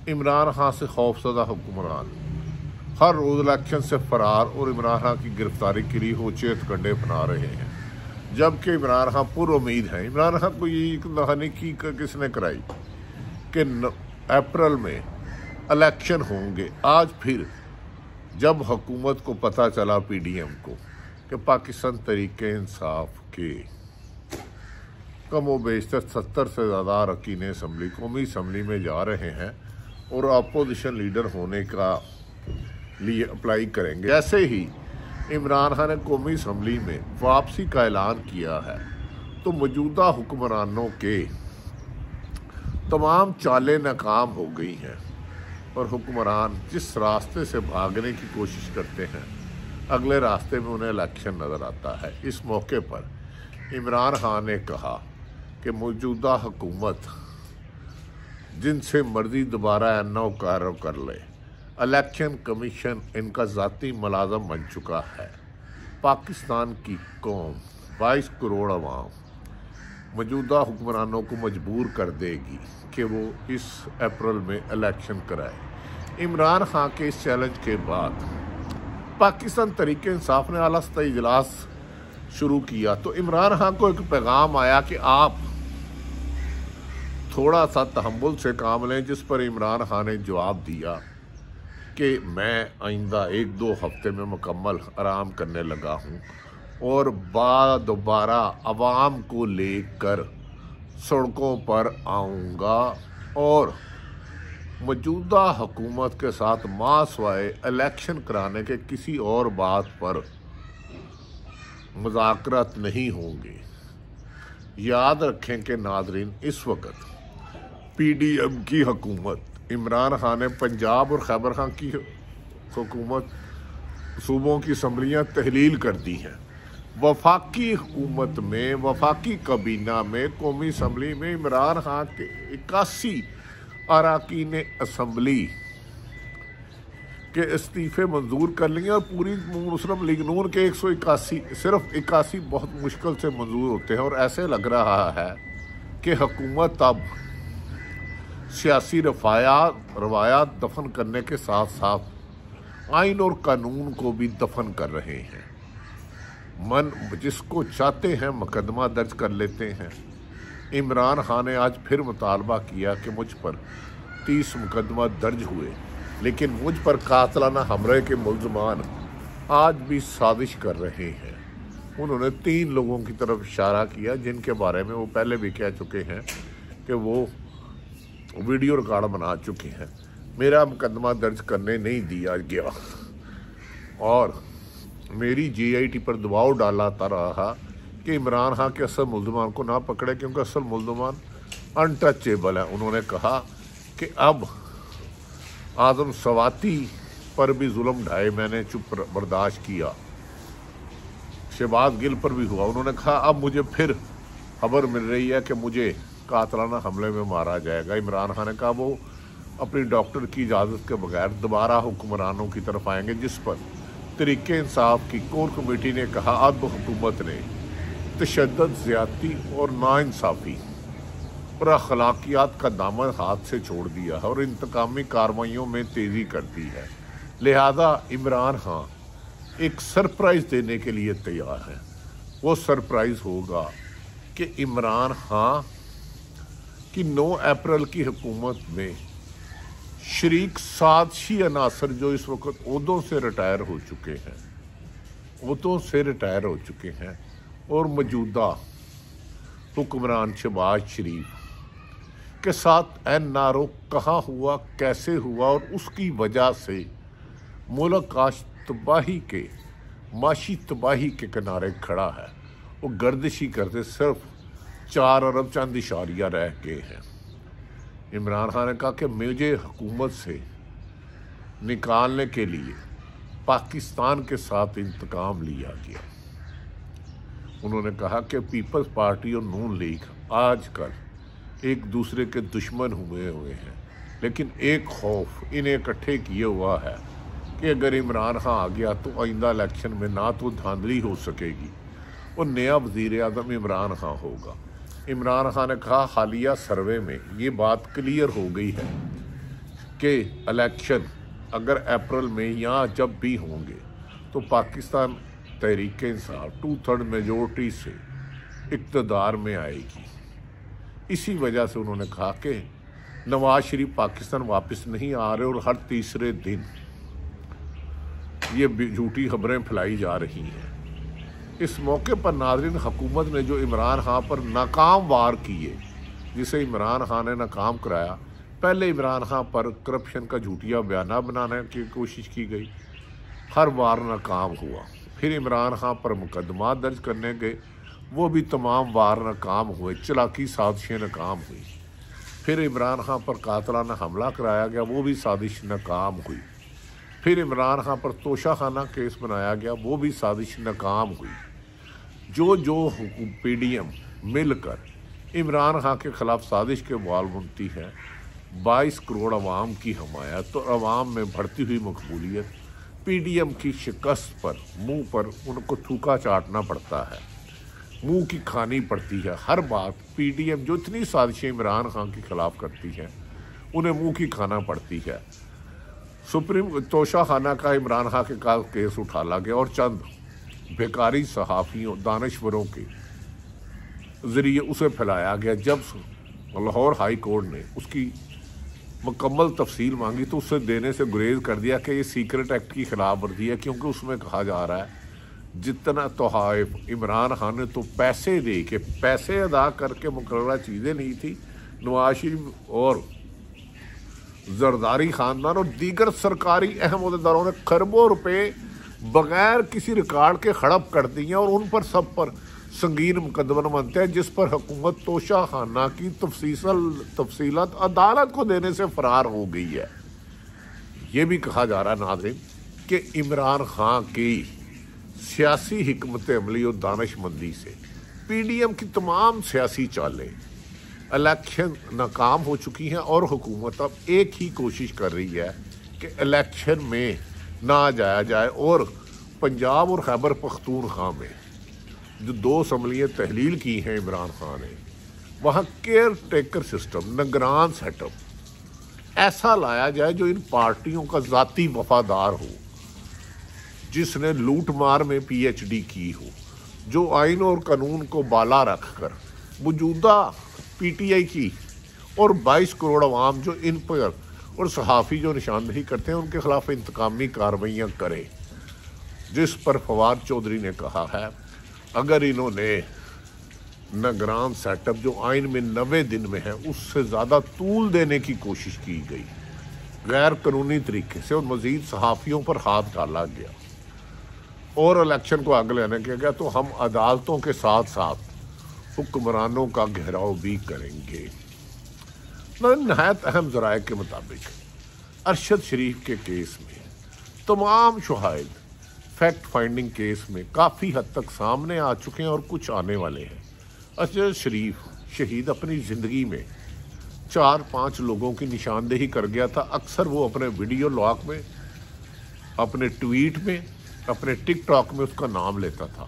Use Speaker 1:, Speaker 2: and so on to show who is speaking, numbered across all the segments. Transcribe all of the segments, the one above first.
Speaker 1: इमरान खान से खौफजदा हुक्मरान हर रोज इलेक्शन से फरार और इमरान खान की गिरफ्तारी के लिए होचे हथकंडे अपना रहे हैं, जबकि इमरान खान पूरी उम्मीद है। इमरान खान को ये कहानी की किसने कराई कि अप्रैल में इलेक्शन होंगे। आज फिर जब हुकूमत को पता चला PDM को कि पाकिस्तान तरीके इंसाफ के कम व बेशतर 70 से ज़्यादा अरकान असम्बली कौमी असम्बली में जा रहे हैं और अपोजिशन लीडर होने का लिए अप्लाई करेंगे, जैसे ही इमरान खान ने कौमी असम्बली में वापसी का ऐलान किया है तो मौजूदा हुक्मरानों के तमाम चालें नाकाम हो गई हैं और हुक्मरान जिस रास्ते से भागने की कोशिश करते हैं अगले रास्ते में उन्हें इलेक्शन नज़र आता है। इस मौके पर इमरान खान ने कहा कि मौजूदा हुकूमत जिनसे मर्जी दोबारा NO कर ले, इलेक्शन कमीशन इनका ज़ाती मुलाज़म बन चुका है। पाकिस्तान की कौम 22 करोड़ अवाम मौजूदा हुक्मरानों को मजबूर कर देगी कि वो इस अप्रैल में इलेक्शन कराए। इमरान खान के इस चैलेंज के बाद पाकिस्तान तरीके इंसाफ ने आला सतही इजलास शुरू किया तो इमरान खान को एक पैगाम आया कि आप थोड़ा सा तहम्मुल से काम लें, जिस पर इमरान खान ने जवाब दिया कि मैं आइंदा 1-2 हफ्ते में मुकम्मल आराम करने लगा हूँ और दोबारा अवाम को लेकर सड़कों पर आऊँगा और मौजूदा हुकूमत के साथ मासवाए इलेक्शन कराने के किसी और बात पर मुज़ाकरात नहीं होंगे। याद रखें कि नाज़रीन, इस वक्त PDM की हुकूमत इमरान खान ने पंजाब और खैबर खान की हुकूमत सूबों की असम्बलियाँ तहलील कर दी हैं। वफाकी हुकूमत में वफाकी काबीना में कौमी असम्बली में इमरान खान के 81 अरकान असम्बली के इस्तीफ़े मंजूर कर लिए और पूरी मुस्लिम लीग नून के 181 सिर्फ 81 बहुत मुश्किल से मंजूर होते हैं और ऐसे लग रहा है कि हुकूमत अब सियासी रवायात दफन करने के साथ साथ आइन और कानून को भी दफन कर रहे हैं। मन जिसको चाहते हैं मुकदमा दर्ज कर लेते हैं। इमरान खान ने आज फिर मुतालबा किया कि मुझ पर 30 मुकदमा दर्ज हुए, लेकिन मुझ पर कातलाना हमले के मुल्ज़मान आज भी साजिश कर रहे हैं। उन्होंने 3 लोगों की तरफ इशारा किया जिनके बारे में वो पहले भी कह चुके हैं कि वो वीडियो रिकॉर्ड बना चुके हैं। मेरा मुकदमा दर्ज करने नहीं दिया गया और मेरी GIT पर दबाव डालता रहा कि इमरान खान के असल मुल्ज़मान को ना पकड़े क्योंकि असल मुल्ज़मान अनटचेबल है। उन्होंने कहा कि अब आज़म सवाती पर भी जुल्म ढाए मैंने चुप बर्दाश्त किया, शहबाज गिल पर भी हुआ। उन्होंने कहा अब मुझे फिर खबर मिल रही है कि मुझे कातलाना हमले में मारा जाएगा। इमरान खान ने कहा वो अपनी डॉक्टर की इजाज़त के बगैर दोबारा हुक्मरानों की तरफ आएंगे, जिस पर तरीके इंसाफ की कोर कमेटी ने कहा अब हुकूमत ने तशद्दुद, ज़्यादती और नाइंसाफ़ी और अखलाकियात का दामन हाथ से छोड़ दिया है और इंतकामी कार्रवाइयों में तेज़ी कर दी है। लिहाजा इमरान खान एक सरप्राइज़ देने के लिए तैयार है। वो सरप्राइज़ होगा कि इमरान खान की 9 अप्रैल की हुकूमत में शरीक साजिशी अनासर जो इस वक्त ओहदों से रिटायर हो चुके हैं और मौजूदा हुक्मरान शहबाज शरीफ के साथ NRO कहाँ हुआ, कैसे हुआ और उसकी वजह से मुल्क आज माशी तबाही के किनारे खड़ा है। वो गर्दिशी करते सिर्फ 4 अरब चंद इशारिया रह गए हैं। इमरान खान ने कहा कि मुझे हुकूमत से निकालने के लिए पाकिस्तान के साथ इंतकाम लिया गया। उन्होंने कहा कि पीपल्स पार्टी और नून लीग आजकल एक दूसरे के दुश्मन हुए हैं, लेकिन एक खौफ इन्हें इकट्ठे किए हुआ है कि अगर इमरान खान आ गया तो आइंदा इलेक्शन में ना तो धांधली हो सकेगी और नया वज़ीर आज़म इमरान खान होगा। इमरान खान ने कहा हालिया सर्वे में ये बात क्लियर हो गई है کہ الیکشن اگر اپریل میں یا جب بھی ہوں گے تو پاکستان تحریک انصاف 2/3 میجورٹی سے اقتدار میں آئے گی۔ اسی وجہ سے انہوں نے کہا کہ نواز شریف پاکستان واپس نہیں آ رہے اور ہر تیسرے دن یہ جھوٹی خبریں پھیلائی جا رہی ہیں۔ اس موقع پر ناظرین، حکومت نے جو عمران خان پر ناکام وار کیے، جسے عمران خان نے ناکام کرایا، پہلے عمران خان پر کرپشن کا جھوٹیا بیانہ بنانے کی کوشش کی گئی، ہر وار ناکام ہوا۔ پھر عمران خان پر مقدمات درج کرنے گئے، وہ بھی تمام وار ناکام ہوئے، چلاکی سازشیں ناکام ہوئی۔ پھر عمران خان پر قاتلانہ حملہ کرایا گیا، وہ بھی سازش ناکام ہوئی۔ پھر عمران خان پر توشہ خانہ کیس بنایا گیا، وہ بھی سازش ناکام ہوئی۔ جو پی ڈی ایم مل کر عمران خان کے خلاف سازش کے وال بنتی ہے، 22 کروڑ عوام کی حمایت اور عوام میں بڑھتی ہوئی مقبولیت، پی ڈی ایم کی شکست پر منہ پر ان کو تھوکا چاٹنا پڑتا ہے، منہ کی کھانی پڑتی ہے۔ ہر بات پی ڈی ایم جو اتنی سازشیں عمران خان کے خلاف کرتی ہے، انہیں منہ کی کھانا پڑتی ہے۔ سپریم توشہ خانہ کا عمران خان کے کیس اٹھالا گیا اور چند بیکاری صحافیوں، دانشوروں کے ذریعے اسے پھیلایا گیا۔ جب لاہور ہائی کورٹ نے اس کی مکمل تفصیل مانگی تو اسے دینے سے گریز کر دیا کہ یہ سیکرٹ ایکٹ کی خلاف ورزی ہے، کیونکہ اس میں کہا جا رہا ہے جتنا تحائف عمران خان نے تو پیسے دے کے، پیسے ادا کر کے مقررہ چیزیں نہیں تھی، نواز شریف اور زرداری خاندان اور دیگر سرکاری اہم عہدیداروں نے کھربوں روپے بغیر کسی ریکارڈ کے ہڑپ کر دی ہیں، اور ان پر سب پر سنگین مقدمہ بنتے ہیں، جس پر حکومت توشہ خانہ کی تفصیلات عدالت کو دینے سے فرار ہو گئی ہے۔ یہ بھی کہا جا رہا ہے ناظرین کہ عمران خان کی سیاسی حکمت عملی اور دانش مندی سے پی ڈی ایم کی تمام سیاسی چالیں الیکشن ناکام ہو چکی ہیں، اور حکومت اب ایک ہی کوشش کر رہی ہے کہ الیکشن میں نہ جایا جائے، اور پنجاب اور خیبر پختونخوا میں جو 2 اسمبلیاں تحلیل کی ہیں عمران خان نے، وہاں کیئر ٹیکر سسٹم، نگران سیٹ اپ ایسا لایا جائے جو ان پارٹیوں کا ذاتی وفادار ہو، جس نے لوٹ مار میں پی ایچ ڈی کی ہو، جو آئین اور قانون کو بالا رکھ کر موجودہ پی ٹی آئی کی اور 22 کروڑ عوام جو ان پر اور صحافی جو نشاندہی کرتے ہیں ان کے خلاف انتقامی کارروائیاں کرے، جس پر فواد چودھری نے کہا ہے اگر انہوں نے نگران سیٹ اپ جو آئین میں 90 دن میں ہے اس سے زیادہ طول دینے کی کوشش کی گئی، غیر قانونی طریقے سے، اور مزید صحافیوں پر ہاتھ ڈالا گیا اور الیکشن کو آگے لینے کیا گیا، تو ہم عدالتوں کے ساتھ ساتھ حکمرانوں کا گھیراؤ بھی کریں گے۔ نہایت اہم ذرائع کے مطابق ارشد شریف کے کیس میں تمام شواہد فیکٹ فائنڈنگ کیس میں کافی حد تک سامنے آ چکے ہیں اور کچھ آنے والے ہیں۔ ارشد شریف شہید اپنی زندگی میں 4-5 لوگوں کی نشاندہی کر گیا تھا، اکثر وہ اپنے ویڈیو لاگ میں، اپنے ٹویٹ میں، اپنے ٹک ٹاک میں اس کا نام لیتا تھا۔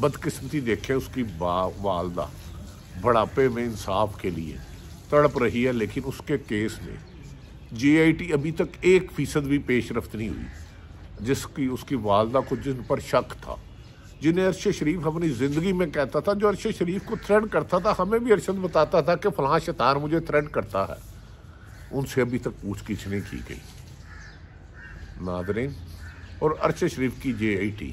Speaker 1: بدقسمتی دیکھیں اس کی والدہ بڑھاپے میں انصاف کے لیے تڑپ رہی ہے، لیکن اس کے کیس میں جی آئی ٹی ابھی تک 1% بھی پیش رفت نہیں ہوئی، اس کی والدہ کو جن پر شک تھا، جنہیں ارشد شریف اپنی زندگی میں کہتا تھا، جو ارشد شریف کو تھریٹ کرتا تھا، ہمیں بھی ارشد بتاتا تھا کہ فلاں شیطان مجھے تھریٹ کرتا ہے، ان سے ابھی تک پوچھ گچھ نہیں کی گئی۔ ناظرین، اور ارشد شریف کی جے آئی ٹی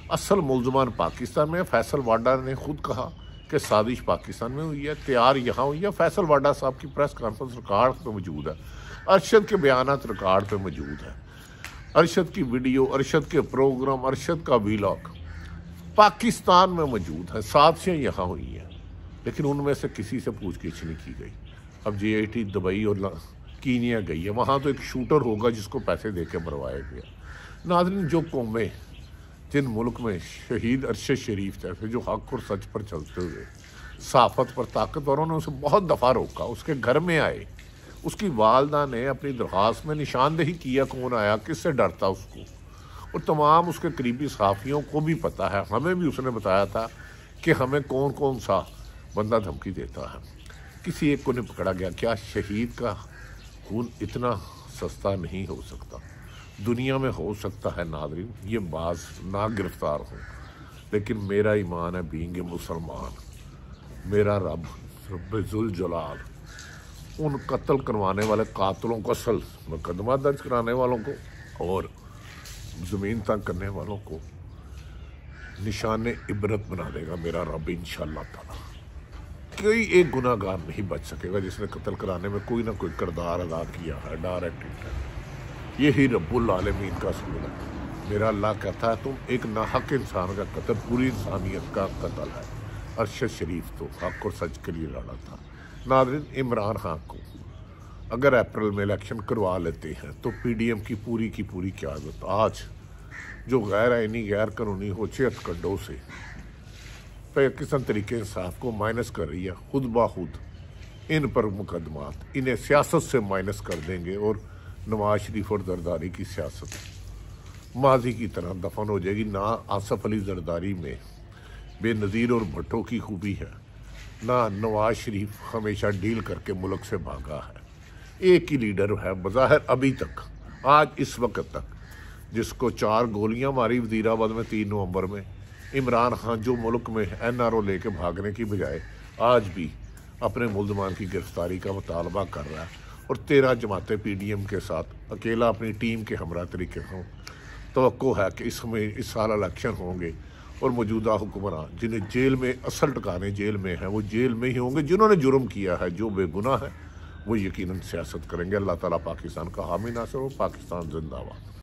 Speaker 1: اصل ملزمان پاکستان میں، فیصل واڈا نے خود کہا کہ سازش پاکستان میں ہوئی ہے، تیار یہاں ہوئی ہے۔ فیصل واڈا صاحب کی پریس کانفرنس ریکارڈ پہ موجود ہے، ارشد کے بیانات ریکارڈ پہ موجود ہے، ارشد کی ویڈیو، ارشد کے پروگرام، ارشد کا ویلاگ پاکستان میں موجود ہے، سازشیں یہاں ہوئی ہیں، لیکن ان میں سے کسی سے پوچھ گچھ نہیں کی گئی۔ اب جے آئی ٹی دبئی اور کینیا گئی ہے، وہاں تو ایک شوٹر ہوگا جس کو پیسے دے کے مروایا گیا۔ ناظرین، جو قومیں جن ملک میں شہید ارشد شریف جیسے جو حق اور سچ پر چلتے ہوئے صحافت پر طاقتوروں نے اسے بہت دفعہ روکا، اس کے گھر میں آئے، اس کی والدہ نے اپنی درخواست میں نشاندہی کیا کون آیا، کس سے ڈرتا اس کو، اور تمام اس کے قریبی صحافیوں کو بھی پتہ ہے، ہمیں بھی اس نے بتایا تھا کہ ہمیں کون کون سا بندہ دھمکی دیتا ہے۔ کسی ایک کو نہیں پکڑا گیا۔ کیا شہید کا خون اتنا सस्ता नहीं हो सकता। दुनिया में हो सकता है नाज़रीन ये बाज ना गिरफ्तार हो, लेकिन मेरा ईमान है बीइंग ए मुसलमान, मेरा रब जुल जलाल उन कत्ल करवाने वाले कातलों को असल मुकदमा दर्ज कराने वालों को और ज़मीन तंग करने वालों को निशान इबरत बना देगा मेरा रब इंशाअल्लाह ताला। कोई एक गुनाहगार नहीं बच सकेगा जिसने कत्ल कराने में कोई ना कोई किरदार अदा किया है, डायरेक्ट। यही रब्बुल आलमीन का असूल है। मेरा अल्लाह कहता है तुम एक नाहक इंसान का कत्ल पूरी इंसानियत का कत्ल है। अरशद शरीफ तो हक और सच के लिए लड़ा था। नाज़रीन, इमरान खान को अगर अप्रैल में इलेक्शन करवा लेते हैं तो पीडीएम की पूरी क़यादत आज जो गैर आइनी गैर कानूनी हो 6 हथकंडों से पाकिस्तान तरीके इंसाफ को माइनस कर रही है, खुद बाखुद इन पर मुकदमात इन्हें सियासत से माइनस कर देंगे और नवाज शरीफ और जरदारी की सियासत माजी की तरह दफन हो जाएगी। ना आसफ अली जरदारी में बेनज़ीर और भट्टो की खूबी है, ना नवाज शरीफ हमेशा डील करके मुल्क से भागा है। एक ही लीडर है बज़ाहिर अभी तक, आज इस वक्त तक, जिसको 4 गोलियां मारी वज़ीराबाद में 3 नवंबर में। इमरान खान जो मुल्क में NRO लेके भागने की बजाय आज भी अपने मुल्ज़मान की गिरफ्तारी का मुतालबा कर रहा है और 13 जमातें PDM के साथ अकेला अपनी टीम के हमरा तरीके हों। तवक्को है कि इस साल इलेक्शन होंगे और मौजूदा हुक्मरान जिन्हें जेल में असल ठिकाने जेल में हैं वो जेल में ही होंगे। जिन्होंने जुर्म किया है, जो बेगुनाह है, वो यकीनन सियासत करेंगे। अल्लाह ताला पाकिस्तान का हामी नासिर हो। पाकिस्तान जिंदाबाद।